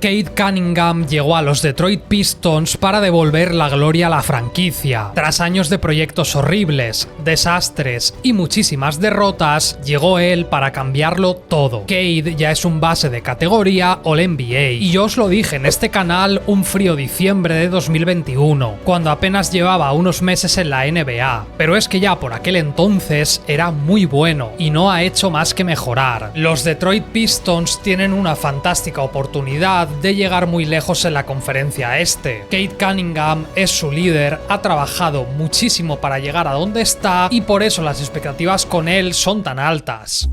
Cade Cunningham llegó a los Detroit Pistons para devolver la gloria a la franquicia. Tras años de proyectos horribles, desastres y muchísimas derrotas, llegó él para cambiarlo todo. Cade ya es un base de categoría All-NBA, y yo os lo dije en este canal un frío diciembre de 2021, cuando apenas llevaba unos meses en la NBA, pero es que ya por aquel entonces era muy bueno y no ha hecho más que mejorar. Los Detroit Pistons tienen una fantástica oportunidad de llegar muy lejos en la conferencia este. Cade Cunningham es su líder, ha trabajado muchísimo para llegar a donde está y por eso las expectativas con él son tan altas.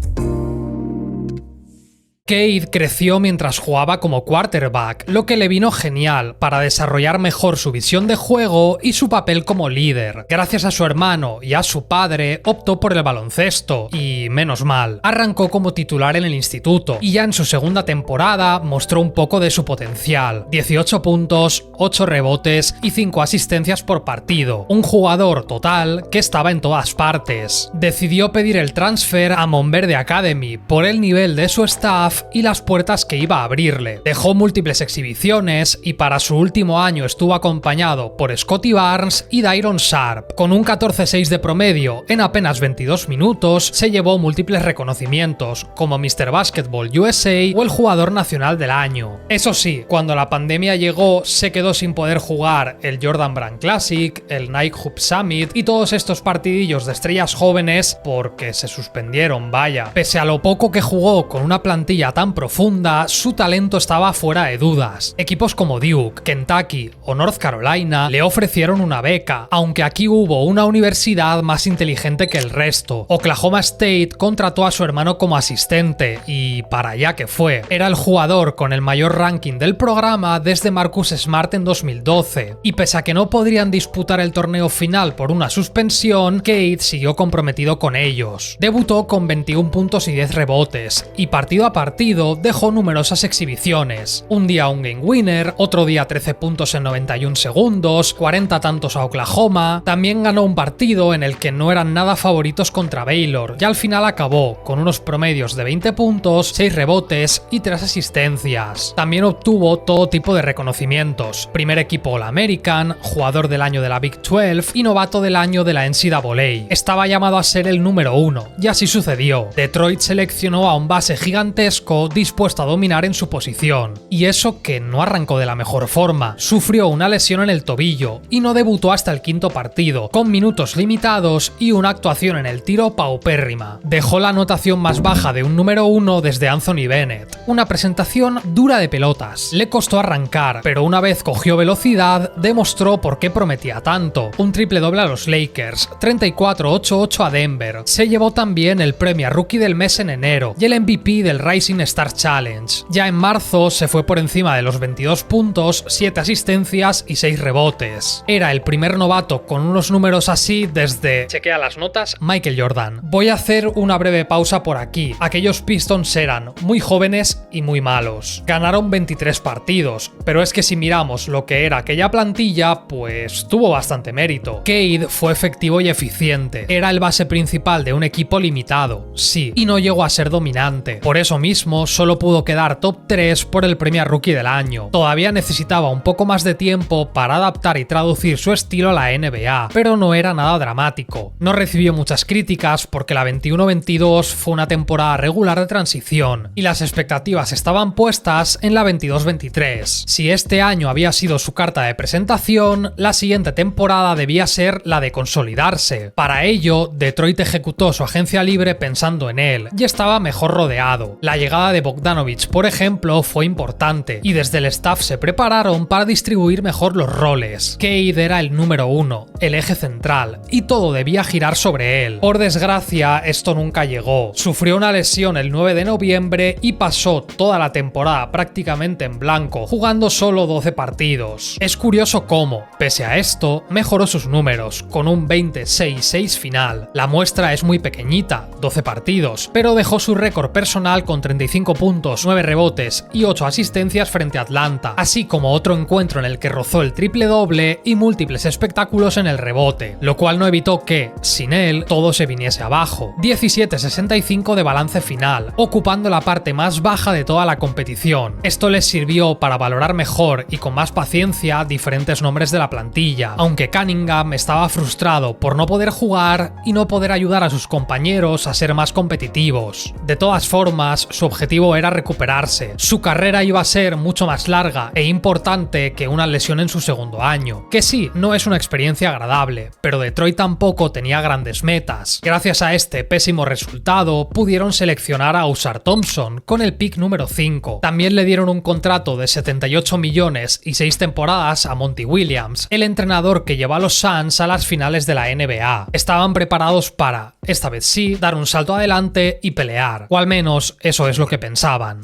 Cade creció mientras jugaba como quarterback, lo que le vino genial para desarrollar mejor su visión de juego y su papel como líder. Gracias a su hermano y a su padre, optó por el baloncesto, y menos mal. Arrancó como titular en el instituto, y ya en su segunda temporada mostró un poco de su potencial. 18 puntos, 8 rebotes y 5 asistencias por partido. Un jugador total que estaba en todas partes. Decidió pedir el transfer a Montverde Academy por el nivel de su staff y las puertas que iba a abrirle. Dejó múltiples exhibiciones y para su último año estuvo acompañado por Scottie Barnes y Day'Ron Sharpe. Con un 14-6 de promedio en apenas 22 minutos, se llevó múltiples reconocimientos, como Mr. Basketball USA o el Jugador Nacional del Año. Eso sí, cuando la pandemia llegó, se quedó sin poder jugar el Jordan Brand Classic, el Nike Hoop Summit y todos estos partidillos de estrellas jóvenes porque se suspendieron, vaya. Pese a lo poco que jugó con una plantilla tan profunda, su talento estaba fuera de dudas. Equipos como Duke, Kentucky o North Carolina le ofrecieron una beca, aunque aquí hubo una universidad más inteligente que el resto. Oklahoma State contrató a su hermano como asistente y para allá que fue. Era el jugador con el mayor ranking del programa desde Marcus Smart en 2012, y pese a que no podrían disputar el torneo final por una suspensión, Cade siguió comprometido con ellos. Debutó con 21 puntos y 10 rebotes, y partido a partido dejó numerosas exhibiciones. Un día un game winner, otro día 13 puntos en 91 segundos, 40 tantos a Oklahoma. También ganó un partido en el que no eran nada favoritos contra Baylor, y al final acabó con unos promedios de 20 puntos, 6 rebotes y 3 asistencias. También obtuvo todo tipo de reconocimientos: primer equipo All-American, jugador del año de la Big 12 y novato del año de la NCAA. Estaba llamado a ser el número 1, y así sucedió. Detroit seleccionó a un base gigantesco dispuesto a dominar en su posición. Y eso que no arrancó de la mejor forma. Sufrió una lesión en el tobillo y no debutó hasta el quinto partido, con minutos limitados y una actuación en el tiro paupérrima. Dejó la anotación más baja de un número 1 desde Anthony Bennett. Una presentación dura de pelotas. Le costó arrancar, pero una vez cogió velocidad, demostró por qué prometía tanto. Un triple doble a los Lakers, 34-8-8 a Denver. Se llevó también el premio a Rookie del Mes en enero y el MVP del Rising Star Challenge. Ya en marzo se fue por encima de los 22 puntos, 7 asistencias y 6 rebotes. Era el primer novato con unos números así desde, chequea las notas, Michael Jordan. Voy a hacer una breve pausa por aquí. Aquellos Pistons eran muy jóvenes y muy malos. Ganaron 23 partidos, pero es que si miramos lo que era aquella plantilla, pues tuvo bastante mérito. Cade fue efectivo y eficiente. Era el base principal de un equipo limitado, sí, y no llegó a ser dominante. Por eso mismo solo pudo quedar top 3 por el premio a Rookie del Año. Todavía necesitaba un poco más de tiempo para adaptar y traducir su estilo a la NBA, pero no era nada dramático. No recibió muchas críticas porque la 21-22 fue una temporada regular de transición y las expectativas estaban puestas en la 22-23. Si este año había sido su carta de presentación, la siguiente temporada debía ser la de consolidarse. Para ello, Detroit ejecutó su agencia libre pensando en él y estaba mejor rodeado. La llegada de Bogdanovich, por ejemplo, fue importante, y desde el staff se prepararon para distribuir mejor los roles. Cade era el número 1, el eje central, y todo debía girar sobre él. Por desgracia, esto nunca llegó. Sufrió una lesión el 9 de noviembre y pasó toda la temporada prácticamente en blanco, jugando solo 12 partidos. Es curioso cómo, pese a esto, mejoró sus números, con un 26-6 final. La muestra es muy pequeñita, 12 partidos, pero dejó su récord personal con 30 35 puntos, 9 rebotes y 8 asistencias frente a Atlanta, así como otro encuentro en el que rozó el triple doble y múltiples espectáculos en el rebote, lo cual no evitó que, sin él, todo se viniese abajo. 17-65 de balance final, ocupando la parte más baja de toda la competición. Esto les sirvió para valorar mejor y con más paciencia diferentes nombres de la plantilla, aunque Cunningham estaba frustrado por no poder jugar y no poder ayudar a sus compañeros a ser más competitivos. De todas formas, su objetivo era recuperarse. Su carrera iba a ser mucho más larga e importante que una lesión en su segundo año, que sí, no es una experiencia agradable, pero Detroit tampoco tenía grandes metas. Gracias a este pésimo resultado, pudieron seleccionar a Ausar Thompson con el pick número 5. También le dieron un contrato de 78 millones y 6 temporadas a Monty Williams, el entrenador que llevó a los Suns a las finales de la NBA. Estaban preparados para, esta vez sí, dar un salto adelante y pelear, o al menos eso es lo que pensaban.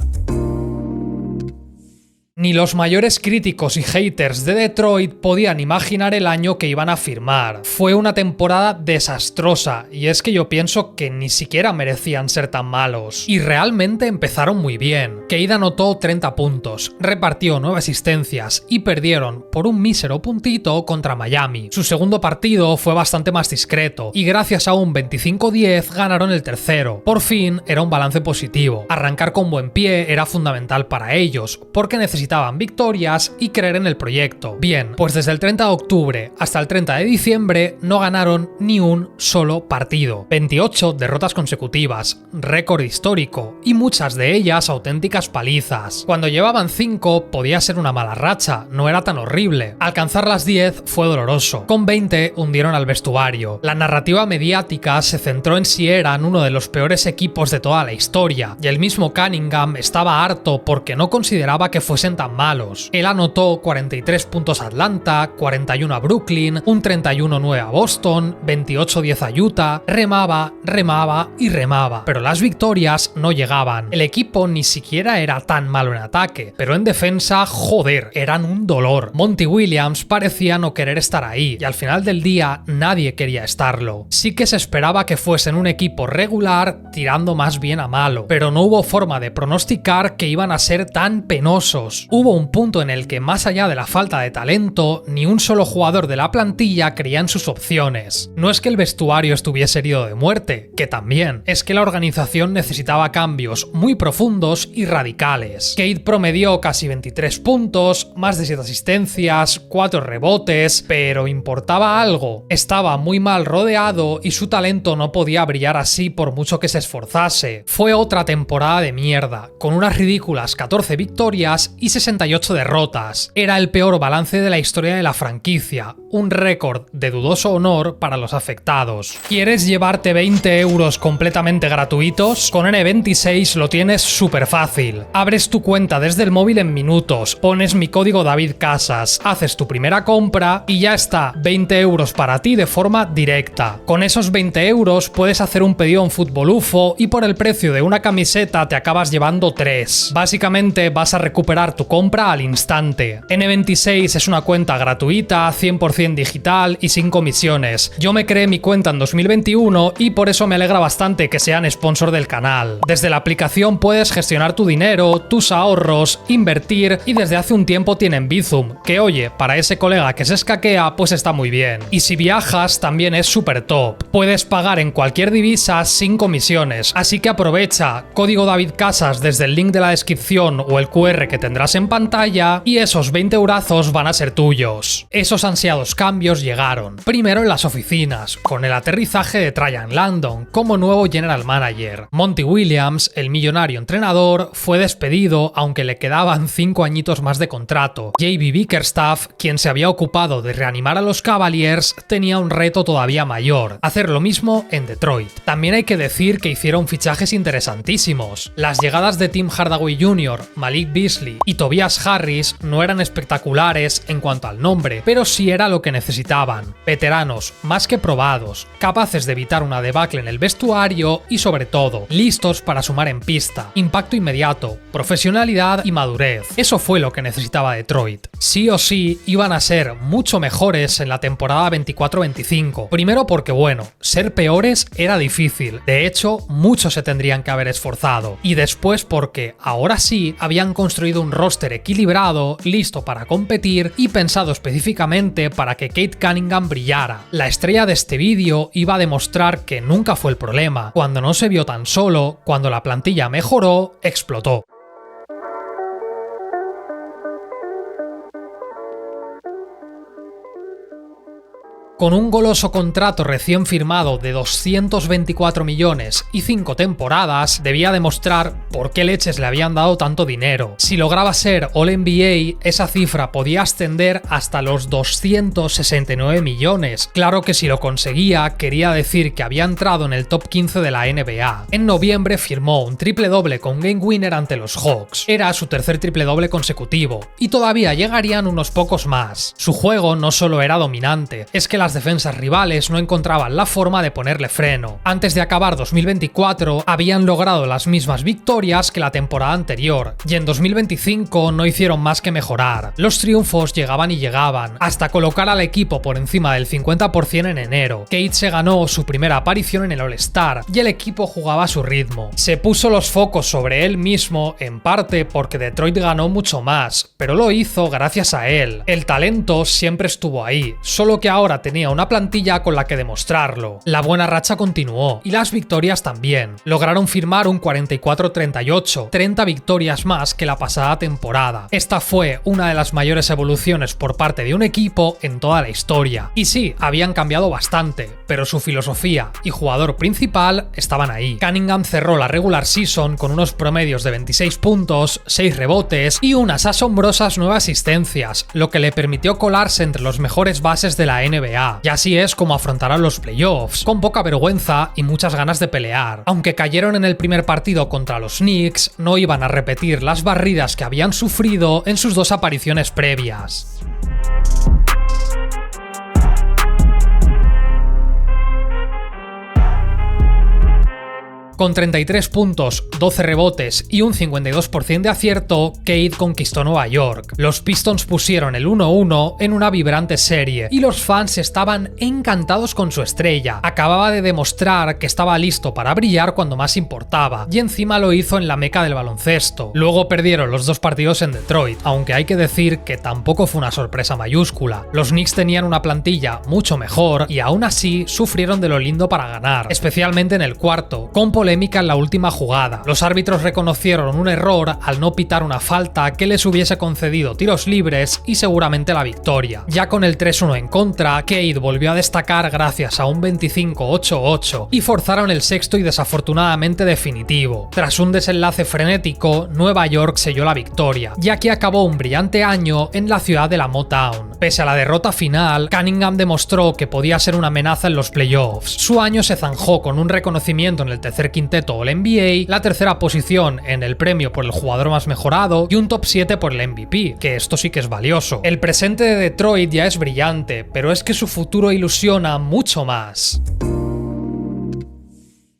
Ni los mayores críticos y haters de Detroit podían imaginar el año que iban a firmar. Fue una temporada desastrosa, y es que yo pienso que ni siquiera merecían ser tan malos. Y realmente empezaron muy bien. Cade anotó 30 puntos, repartió 9 asistencias y perdieron por un mísero puntito contra Miami. Su segundo partido fue bastante más discreto, y gracias a un 25-10 ganaron el tercero. Por fin era un balance positivo. Arrancar con buen pie era fundamental para ellos, porque necesitaban victorias y creer en el proyecto. Bien, pues desde el 30 de octubre hasta el 30 de diciembre no ganaron ni un solo partido. 28 derrotas consecutivas, récord histórico, y muchas de ellas auténticas palizas. Cuando llevaban 5 podía ser una mala racha, no era tan horrible. Alcanzar las 10 fue doloroso. Con 20 hundieron al vestuario. La narrativa mediática se centró en si eran uno de los peores equipos de toda la historia, y el mismo Cunningham estaba harto porque no consideraba que fuesen tan malos. Él anotó 43 puntos a Atlanta, 41 a Brooklyn, un 31-9 a Boston, 28-10 a Utah, remaba y remaba, pero las victorias no llegaban. El equipo ni siquiera era tan malo en ataque, pero en defensa, joder, eran un dolor. Monty Williams parecía no querer estar ahí, y al final del día nadie quería estarlo. Sí que se esperaba que fuesen un equipo regular tirando más bien a malo, pero no hubo forma de pronosticar que iban a ser tan penosos. Hubo un punto en el que, más allá de la falta de talento, ni un solo jugador de la plantilla creía en sus opciones. No es que el vestuario estuviese herido de muerte, que también, es que la organización necesitaba cambios muy profundos y radicales. Cade promedió casi 23 puntos, más de 7 asistencias, 4 rebotes, pero ¿importaba algo? Estaba muy mal rodeado y su talento no podía brillar así por mucho que se esforzase. Fue otra temporada de mierda, con unas ridículas 14 victorias y 68 derrotas. Era el peor balance de la historia de la franquicia, un récord de dudoso honor para los afectados. ¿Quieres llevarte 20 euros completamente gratuitos? Con N26 lo tienes súper fácil. Abres tu cuenta desde el móvil en minutos, pones mi código David Casas, haces tu primera compra y ya está, 20 euros para ti de forma directa. Con esos 20 euros puedes hacer un pedido en Fútbol UFO y por el precio de una camiseta te acabas llevando 3. Básicamente vas a recuperar tu compra al instante. N26 es una cuenta gratuita, 100% digital y sin comisiones. Yo me creé mi cuenta en 2021 y por eso me alegra bastante que sean sponsor del canal. Desde la aplicación puedes gestionar tu dinero, tus ahorros, invertir y desde hace un tiempo tienen Bizum, que oye, para ese colega que se escaquea pues está muy bien. Y si viajas también es súper top. Puedes pagar en cualquier divisa sin comisiones, así que aprovecha, código David Casas desde el link de la descripción o el QR que tendrás en pantalla y esos 20 eurazos van a ser tuyos. Esos ansiados cambios llegaron. Primero en las oficinas, con el aterrizaje de Tryon Landon como nuevo general manager. Monty Williams, el millonario entrenador, fue despedido aunque le quedaban 5 añitos más de contrato. J.B. Bickerstaff, quien se había ocupado de reanimar a los Cavaliers, tenía un reto todavía mayor, hacer lo mismo en Detroit. También hay que decir que hicieron fichajes interesantísimos. Las llegadas de Tim Hardaway Jr., Malik Beasley y Tobias Harris no eran espectaculares en cuanto al nombre, pero sí era lo que necesitaban. Veteranos más que probados, capaces de evitar una debacle en el vestuario y sobre todo, listos para sumar en pista. Impacto inmediato, profesionalidad y madurez. Eso fue lo que necesitaba Detroit. Sí o sí iban a ser mucho mejores en la temporada 24-25. Primero porque bueno, ser peores era difícil. De hecho, muchos se tendrían que haber esforzado. Y después porque ahora sí habían construido un roster equilibrado, listo para competir y pensado específicamente para que Cade Cunningham brillara. La estrella de este vídeo iba a demostrar que nunca fue el problema. Cuando no se vio tan solo, cuando la plantilla mejoró, explotó. Con un goloso contrato recién firmado de 224 millones y 5 temporadas, debía demostrar por qué leches le habían dado tanto dinero. Si lograba ser All-NBA, esa cifra podía ascender hasta los 269 millones. Claro que si lo conseguía, quería decir que había entrado en el top 15 de la NBA. En noviembre firmó un triple-doble con game winner ante los Hawks. Era su tercer triple-doble consecutivo, y todavía llegarían unos pocos más. Su juego no solo era dominante, es que las defensas rivales no encontraban la forma de ponerle freno. Antes de acabar 2024, habían logrado las mismas victorias que la temporada anterior, y en 2025 no hicieron más que mejorar. Los triunfos llegaban y llegaban, hasta colocar al equipo por encima del 50% en enero. Cade se ganó su primera aparición en el All-Star, y el equipo jugaba a su ritmo. Se puso los focos sobre él mismo, en parte porque Detroit ganó mucho más, pero lo hizo gracias a él. El talento siempre estuvo ahí, solo que ahora tenía una plantilla con la que demostrarlo. La buena racha continuó, y las victorias también. Lograron firmar un 44-38, 30 victorias más que la pasada temporada. Esta fue una de las mayores evoluciones por parte de un equipo en toda la historia. Y sí, habían cambiado bastante, pero su filosofía y jugador principal estaban ahí. Cunningham cerró la regular season con unos promedios de 26 puntos, 6 rebotes y unas asombrosas 9 asistencias, lo que le permitió colarse entre los mejores bases de la NBA. Y así es como afrontarán los playoffs, con poca vergüenza y muchas ganas de pelear. Aunque cayeron en el primer partido contra los Knicks, no iban a repetir las barridas que habían sufrido en sus dos apariciones previas. Con 33 puntos, 12 rebotes y un 52% de acierto, Cade conquistó Nueva York. Los Pistons pusieron el 1-1 en una vibrante serie y los fans estaban encantados con su estrella. Acababa de demostrar que estaba listo para brillar cuando más importaba, y encima lo hizo en la meca del baloncesto. Luego perdieron los dos partidos en Detroit, aunque hay que decir que tampoco fue una sorpresa mayúscula. Los Knicks tenían una plantilla mucho mejor y aún así sufrieron de lo lindo para ganar, especialmente en el cuarto, con polémica en la última jugada. Los árbitros reconocieron un error al no pitar una falta que les hubiese concedido tiros libres y seguramente la victoria. Ya con el 3-1 en contra, Cade volvió a destacar gracias a un 25-8-8 y forzaron el sexto y desafortunadamente definitivo. Tras un desenlace frenético, Nueva York selló la victoria, ya que acabó un brillante año en la ciudad de la Motown. Pese a la derrota final, Cunningham demostró que podía ser una amenaza en los playoffs. Su año se zanjó con un reconocimiento en el tercer quinteto All-NBA, la tercera posición en el premio por el jugador más mejorado y un top 7 por el MVP, que esto sí que es valioso. El presente de Detroit ya es brillante, pero es que su futuro ilusiona mucho más.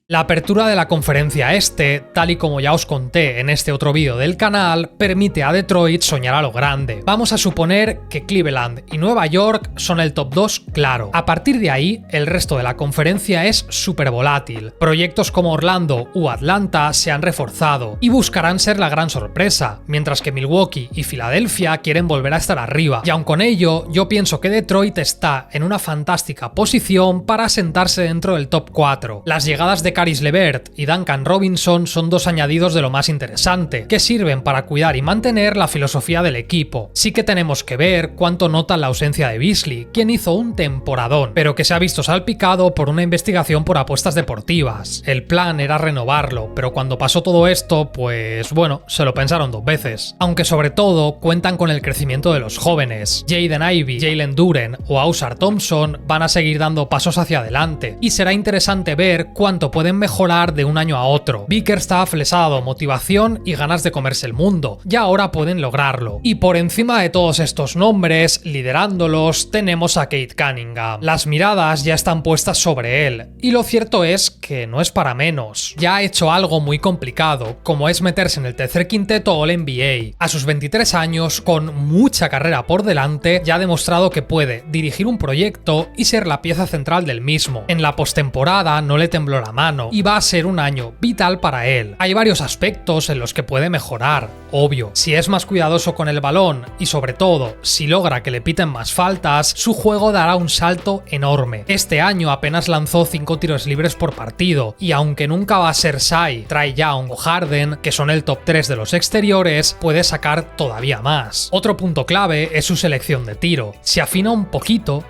La apertura de la conferencia este, tal y como ya os conté en este otro vídeo del canal, permite a Detroit soñar a lo grande. Vamos a suponer que Cleveland y Nueva York son el top 2 claro. A partir de ahí, el resto de la conferencia es súper volátil. Proyectos como Orlando u Atlanta se han reforzado y buscarán ser la gran sorpresa, mientras que Milwaukee y Filadelfia quieren volver a estar arriba. Y aun con ello, yo pienso que Detroit está en una fantástica posición para sentarse dentro del top 4. Las llegadas de Caris LeVert y Duncan Robinson son dos añadidos de lo más interesante, que sirven para cuidar y mantener la filosofía del equipo. Sí que tenemos que ver cuánto notan la ausencia de Beasley, quien hizo un temporadón, pero que se ha visto salpicado por una investigación por apuestas deportivas. El plan era renovarlo, pero cuando pasó todo esto, pues bueno, se lo pensaron dos veces. Aunque sobre todo cuentan con el crecimiento de los jóvenes. Jaden Ivey, Jalen Duren o Ausar Thompson van a seguir dando pasos hacia adelante, y será interesante ver cuánto pueden pueden mejorar de un año a otro. Bickerstaff les ha dado motivación y ganas de comerse el mundo, y ahora pueden lograrlo. Y por encima de todos estos nombres, liderándolos, tenemos a Cade Cunningham. Las miradas ya están puestas sobre él, y lo cierto es que no es para menos. Ya ha hecho algo muy complicado, como es meterse en el tercer quinteto All-NBA. A sus 23 años, con mucha carrera por delante, ya ha demostrado que puede dirigir un proyecto y ser la pieza central del mismo. En la postemporada no le tembló la mano, y va a ser un año vital para él. Hay varios aspectos en los que puede mejorar, obvio. Si es más cuidadoso con el balón y sobre todo, si logra que le piten más faltas, su juego dará un salto enorme. Este año apenas lanzó 5 tiros libres por partido, y aunque nunca va a ser Shai, Trae Young o Harden, que son el top 3 de los exteriores, puede sacar todavía más. Otro punto clave es su selección de tiro. Si afina un poquito,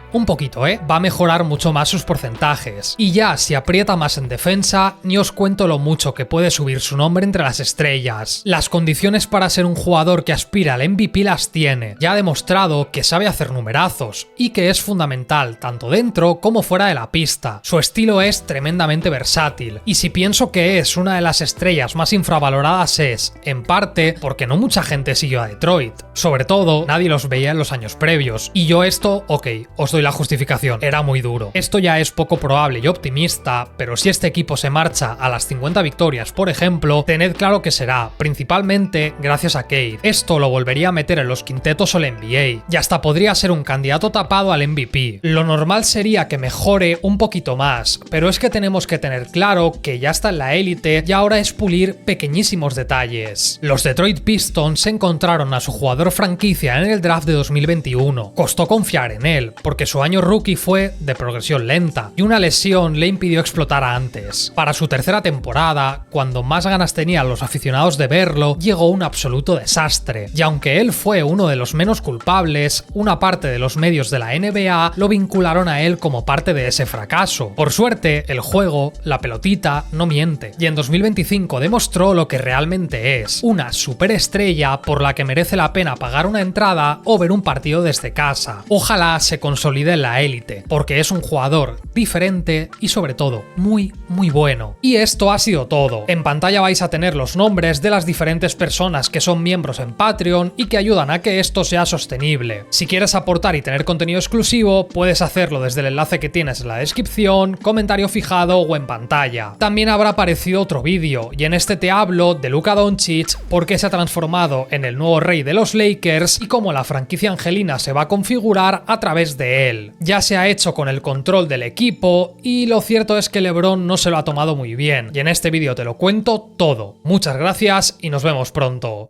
va a mejorar mucho más sus porcentajes. Y ya si aprieta más en defensa, ni os cuento lo mucho que puede subir su nombre entre las estrellas. Las condiciones para ser un jugador que aspira al MVP las tiene. Ya ha demostrado que sabe hacer numerazos y que es fundamental tanto dentro como fuera de la pista. Su estilo es tremendamente versátil, y si pienso que es una de las estrellas más infravaloradas es, en parte, porque no mucha gente siguió a Detroit. Sobre todo, nadie los veía en los años previos. Y yo esto, ok, os doy la justificación, era muy duro. Esto ya es poco probable y optimista, pero si este equipo se marcha a las 50 victorias, por ejemplo, tened claro que será, principalmente, gracias a Cade. Esto lo volvería a meter en los quintetos All-NBA, y hasta podría ser un candidato tapado al MVP. Lo normal sería que mejore un poquito más, pero es que tenemos que tener claro que ya está en la élite y ahora es pulir pequeñísimos detalles. Los Detroit Pistons encontraron a su jugador franquicia en el draft de 2021. Costó confiar en él, porque su año rookie fue de progresión lenta, y una lesión le impidió explotar antes. Para su tercera temporada, cuando más ganas tenían los aficionados de verlo, llegó un absoluto desastre. Y aunque él fue uno de los menos culpables, una parte de los medios de la NBA lo vincularon a él como parte de ese fracaso. Por suerte, el juego, la pelotita, no miente, y en 2025 demostró lo que realmente es, una superestrella por la que merece la pena pagar una entrada o ver un partido desde casa. Ojalá se consolide en la élite, porque es un jugador diferente y sobre todo muy bueno. Y esto ha sido todo. En pantalla vais a tener los nombres de las diferentes personas que son miembros en Patreon y que ayudan a que esto sea sostenible. Si quieres aportar y tener contenido exclusivo, puedes hacerlo desde el enlace que tienes en la descripción, comentario fijado o en pantalla. También habrá aparecido otro vídeo, y en este te hablo de Luka Doncic, por qué se ha transformado en el nuevo rey de los Lakers y cómo la franquicia angelina se va a configurar a través de él. Ya se ha hecho con el control del equipo, y lo cierto es que LeBron no se lo ha tomado muy bien, y en este vídeo te lo cuento todo. Muchas gracias y nos vemos pronto.